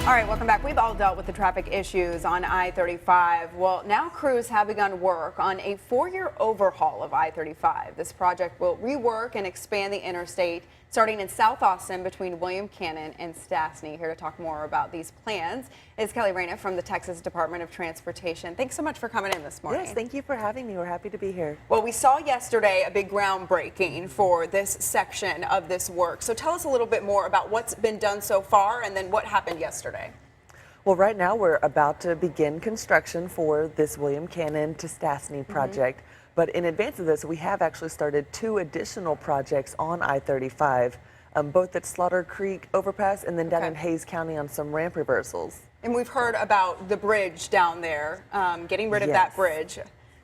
All right, welcome back. We've all dealt with the traffic issues on I-35. Well, now crews have begun work on a 4-year overhaul of I-35. This project will rework and expand the interstate starting in South Austin between William Cannon and Stassney. Here to talk more about these plans is Kelli Reyna from the Texas Department of Transportation. Thanks so much for coming in this morning. Yes, thank you for having me. We're happy to be here. Well, we saw yesterday a big groundbreaking for this section of this work. So tell us a little bit more about what's been done so far and then what happened yesterday. Well, right now we're about to begin construction for this William Cannon to Stassney project. But in advance of this, we have actually started 2 additional projects on I-35, both at Slaughter Creek Overpass and then down in Hays County on some ramp reversals. And we've heard about the bridge down there, getting rid of that bridge.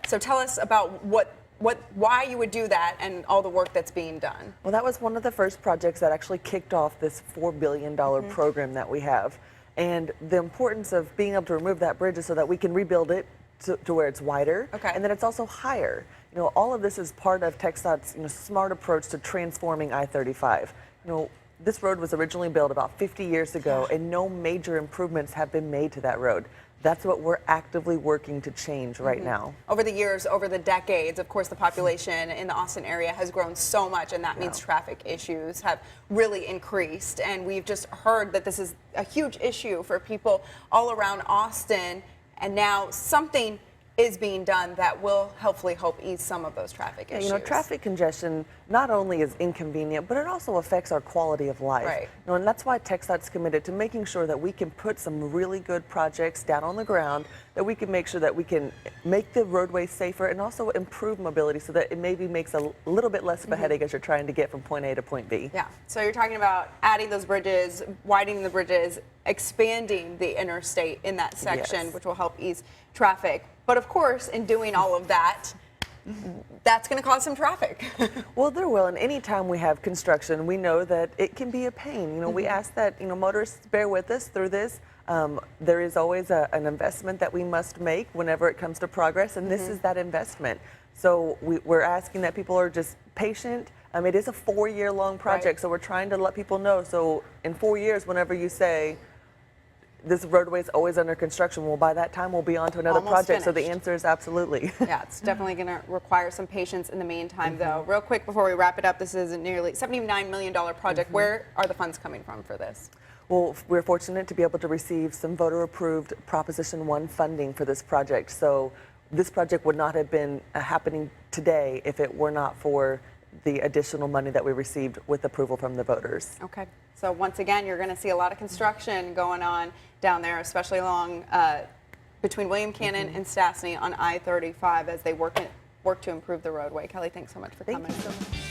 So tell us about why you would do that and all the work that's being done. Well, that was one of the first projects that actually kicked off this $4 billion program that we have. And the importance of being able to remove that bridge is so that we can rebuild it to where it's wider, and then it's also higher. You know, all of this is part of TxDOT's smart approach to transforming I-35. You know, this road was originally built about 50 years ago, and no major improvements have been made to that road. That's what we're actively working to change right now. Over the years, over the decades, of course, the population in the Austin area has grown so much, and that means traffic issues have really increased. And we've just heard that this is a huge issue for people all around Austin, and now something is being done that will hopefully ease some of those traffic issues. You know, traffic congestion not only is inconvenient, but it also affects our quality of life. Right. You know, and that's why TxDOT's committed to making sure that we can put some really good projects down on the ground, that we can make sure that we can make the roadways safer and also improve mobility so that it maybe makes a little bit less of a headache as you're trying to get from point A to point B. Yeah, so you're talking about adding those bridges, widening the bridges, expanding the interstate in that section, which will help ease traffic. But of course, in doing all of that, that's going to cause some traffic. Well, there will, and anytime we have construction, we know that it can be a pain. You know, we ask that, motorists bear with us through this. There is always an investment that we must make whenever it comes to progress, and this is that investment. So we're asking that people are just patient. It is a 4-year-long project, so we're trying to let people know. So in 4 years, whenever you say, this roadway is always under construction, well, by that time we'll be on to another project. So the answer is absolutely. Yeah, it's definitely going to require some patience in the meantime, though. Real quick before we wrap it up, this is a nearly $79 million project. Where are the funds coming from for this? Well, we're fortunate to be able to receive some voter-approved Proposition 1 funding for this project. So this project would not have been happening today if it were not for the additional money that we received with approval from the voters. Okay. So once again, you're going to see a lot of construction going on down there, especially along between William Cannon and Stassney on I-35 as they work to improve the roadway. Kelli, thanks so much for coming. Thank you so much.